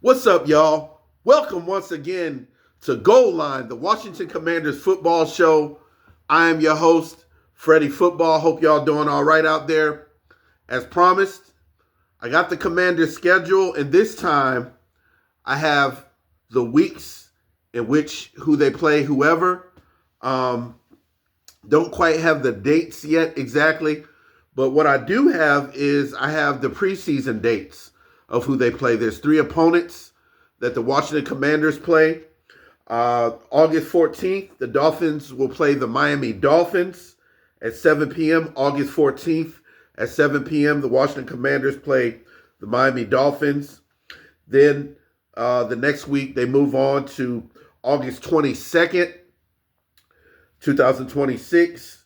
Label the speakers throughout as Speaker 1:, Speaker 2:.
Speaker 1: What's up, y'all? Welcome once again to Goal Line, the Washington Commanders football show. I am your host, Freddie Football. Hope y'all doing all right out there. As promised, I got the Commanders schedule, and this time I have the weeks in which who they play, whoever. Don't quite have the dates yet exactly, but what I do have is I have the preseason dates of who they play. There's 3 opponents that the Washington Commanders play. August 14th, the Dolphins will play the Miami Dolphins at 7 p.m. August 14th at 7 p.m., the Washington Commanders play the Miami Dolphins. Then the next week, they move on to August 22nd, 2026.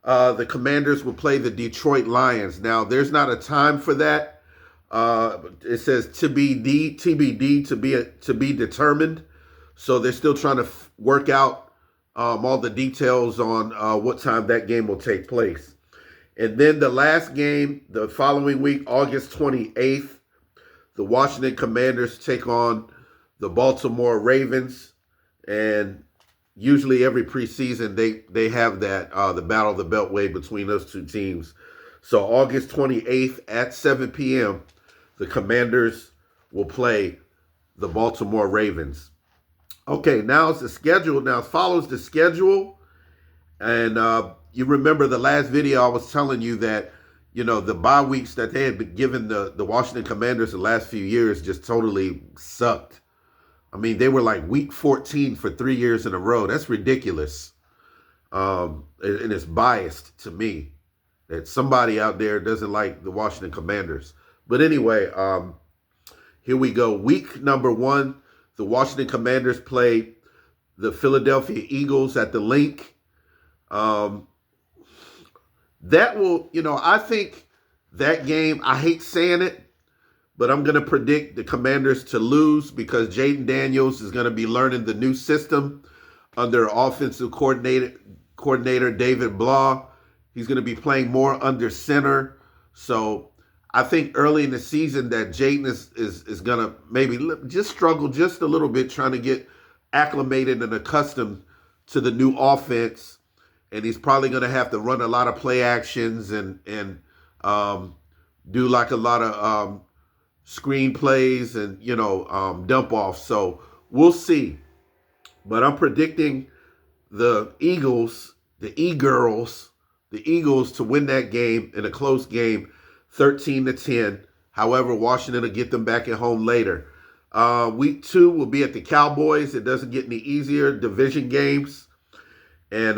Speaker 1: The Commanders will play the Detroit Lions. Now, there's not a time for that. It says TBD, to be determined. So they're still trying to work out all the details on what time that game will take place. And then the last game, the following week, August 28th, the Washington Commanders take on the Baltimore Ravens. And usually every preseason, they have that, the Battle of the Beltway between those two teams. So August 28th at 7 p.m., the Commanders will play the Baltimore Ravens. Okay, now it's the schedule. Now it follows the schedule. And you remember the last video I was telling you that, the bye weeks that they had been given the Washington Commanders the last few years just totally sucked. I mean, they were like week 14 for 3 years in a row. That's ridiculous. And it's biased to me that somebody out there doesn't like the Washington Commanders. But anyway, here we go. Week number 1, the Washington Commanders play the Philadelphia Eagles at the Link. That will, I think that game, I hate saying it, but I'm going to predict the Commanders to lose because Jaden Daniels is going to be learning the new system under offensive coordinator David Blah. He's going to be playing more under center. So I think early in the season that Jaden is going to maybe just struggle just a little bit trying to get acclimated and accustomed to the new offense. And he's probably going to have to run a lot of play actions and do like a lot of screen plays and, dump offs. So we'll see. But I'm predicting the Eagles, the E-Girls, the Eagles to win that game in a close game, 13-10. However, Washington will get them back at home later. Week 2 will be at the Cowboys. It doesn't get any easier. Division games. And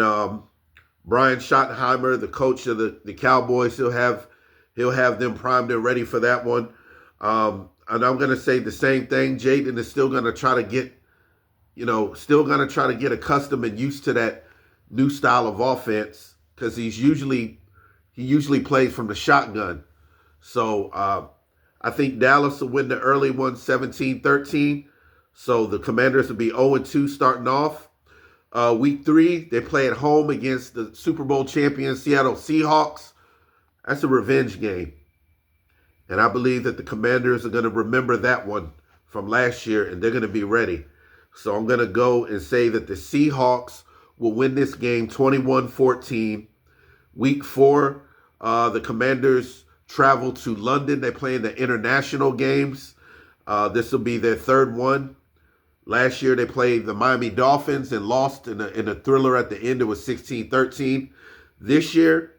Speaker 1: Brian Schottenheimer, the coach of the Cowboys, he'll have them primed and ready for that one. And I'm going to say the same thing. Jaden is still going to try to get, accustomed and used to that new style of offense because he usually plays from the shotgun. So I think Dallas will win the early one, 17-13. So the Commanders will be 0-2 starting off. Week 3, they play at home against the Super Bowl champion Seattle Seahawks. That's a revenge game. And I believe that the Commanders are going to remember that one from last year, and they're going to be ready. So I'm going to go and say that the Seahawks will win this game 21-14. Week 4, the Commanders travel to London. They play in the international games. This will be their 3rd one. Last year, they played the Miami Dolphins and lost in a thriller at the end. It was 16-13. This year,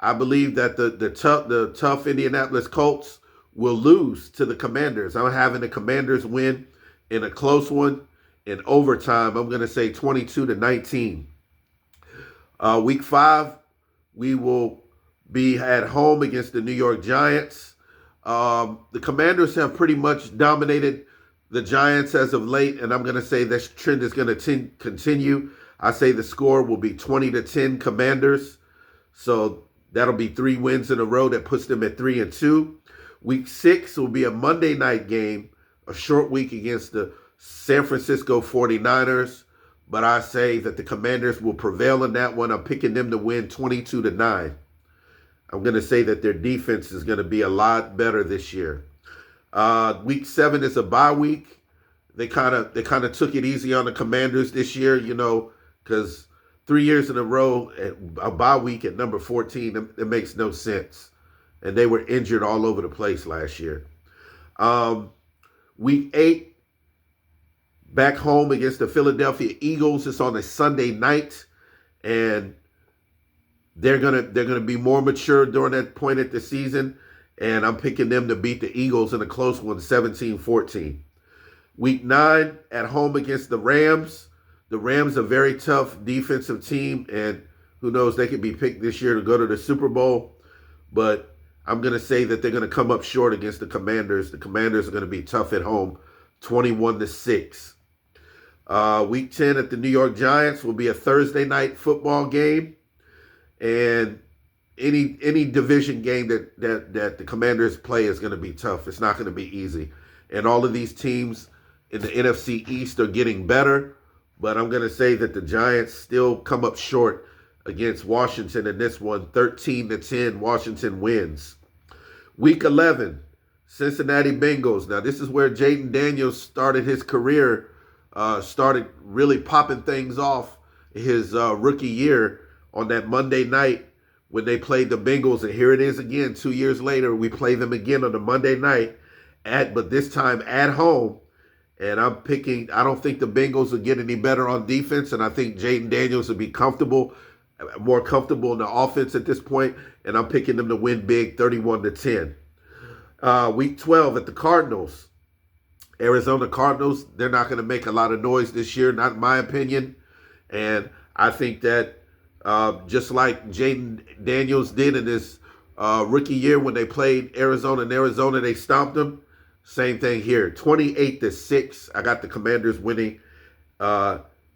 Speaker 1: I believe that the tough Indianapolis Colts will lose to the Commanders. I'm having the Commanders win in a close one in overtime. I'm going to say 22-19. Week 5, we will be at home against the New York Giants. The Commanders have pretty much dominated the Giants as of late, and I'm going to say this trend is going to continue. I say the score will be 20-10 Commanders. So that'll be 3 wins in a row. That puts them at 3-2. Week 6 will be a Monday night game, a short week against the San Francisco 49ers. But I say that the Commanders will prevail in that one. I'm picking them to win 22-9. I'm going to say that their defense is going to be a lot better this year. Week 7 is a bye week. They kind of took it easy on the Commanders this year, because 3 years in a row a bye week at number 14, it makes no sense. And they were injured all over the place last year. Um, Week 8, back home against the Philadelphia Eagles. It's on a Sunday night, and they're gonna be more mature during that point at the season, and I'm picking them to beat the Eagles in a close one, 17-14. Week 9 at home against the Rams. The Rams are a very tough defensive team, and who knows, they could be picked this year to go to the Super Bowl. But I'm going to say that they're going to come up short against the Commanders. The Commanders are going to be tough at home, 21-6. Week 10 at the New York Giants will be a Thursday night football game. And any division game that the Commanders play is going to be tough. It's not going to be easy. And all of these teams in the NFC East are getting better, but I'm going to say that the Giants still come up short against Washington in this one, 13-10. Washington wins. Week 11, Cincinnati Bengals. Now, this is where Jaden Daniels started his career, started really popping things off his rookie year on that Monday night when they played the Bengals. And here it is again, 2 years later, we play them again on the Monday night, but this time at home. And I don't think the Bengals will get any better on defense, and I think Jaden Daniels will be more comfortable in the offense at this point, and I'm picking them to win big, 31-10. Week 12 at the Cardinals. Arizona Cardinals, they're not going to make a lot of noise this year, not in my opinion. And I think that just like Jaden Daniels did in his rookie year when they played Arizona, they stomped them. Same thing here, 28-6. I got the Commanders winning,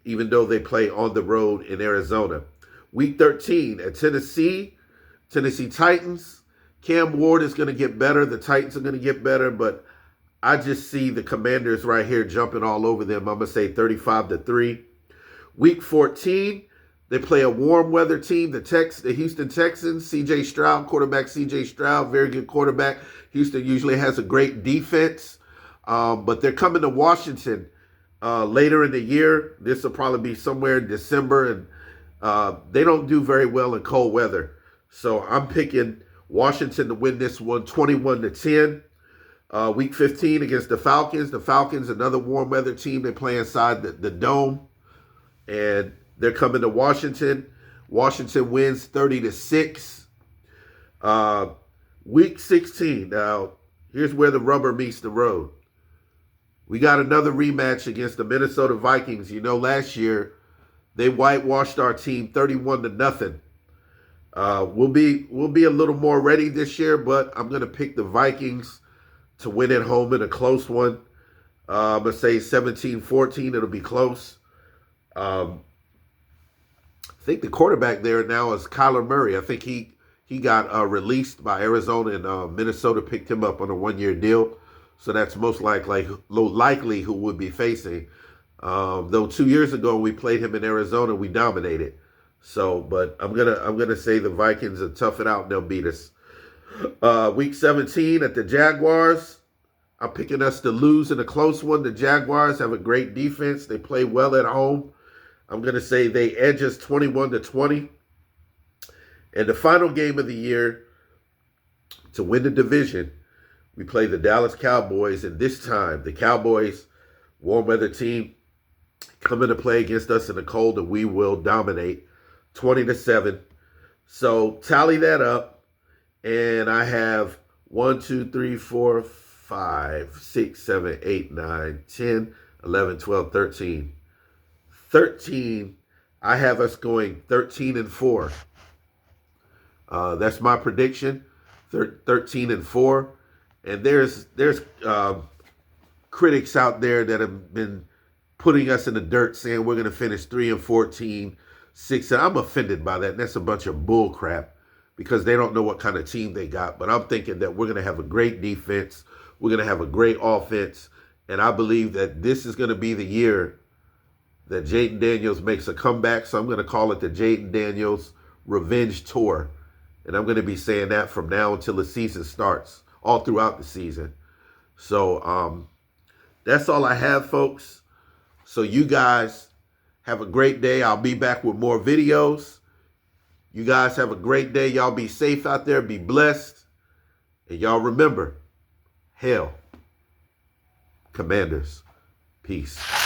Speaker 1: even though they play on the road in Arizona. Week 13 at Tennessee Titans. Cam Ward is going to get better. The Titans are going to get better, but I just see the Commanders right here jumping all over them. I'm going to say 35-3. Week 14, they play a warm weather team, the Houston Texans. C.J. Stroud, quarterback C.J. Stroud, very good quarterback. Houston usually has a great defense, but they're coming to Washington later in the year. This will probably be somewhere in December, and they don't do very well in cold weather. So I'm picking Washington to win this one, 21-10. Week 15 against the Falcons. The Falcons, another warm weather team. They play inside the dome, and they're coming to Washington. Washington wins 30-6. Week 16. Now, here's where the rubber meets the road. We got another rematch against the Minnesota Vikings. Last year they whitewashed our team 31-0. We'll be a little more ready this year, but I'm going to pick the Vikings to win at home in a close one. I'm going to say 17-14. It'll be close. I think the quarterback there now is Kyler Murray. I think he got released by Arizona, and Minnesota picked him up on a one-year deal. So that's most likely who would be facing. Though 2 years ago we played him in Arizona, we dominated. So, but I'm gonna say the Vikings will tough it out and they'll beat us. Week 17 at the Jaguars. I'm picking us to lose in a close one. The Jaguars have a great defense. They play well at home. I'm gonna say they edge us 21-20. And the final game of the year to win the division, we play the Dallas Cowboys, and this time the Cowboys, warm weather team, coming to play against us in the cold, and we will dominate 20-7. So tally that up, and I have 1, 2, 3, 4, 5, 6, 7, 8, 9, 10, 11, 12, 13. 13, I have us going 13-4. That's my prediction, 13-4. And there's critics out there that have been putting us in the dirt saying we're going to finish 3-14, 6. And I'm offended by that. And that's a bunch of bull crap because they don't know what kind of team they got. But I'm thinking that we're going to have a great defense. We're going to have a great offense. And I believe that this is going to be the year that Jaden Daniels makes a comeback. So I'm going to call it the Jaden Daniels Revenge Tour. And I'm going to be saying that from now until the season starts, all throughout the season. So that's all I have, folks. So you guys have a great day. I'll be back with more videos. You guys have a great day. Y'all be safe out there. Be blessed. And y'all remember, Hail, Commanders. Peace.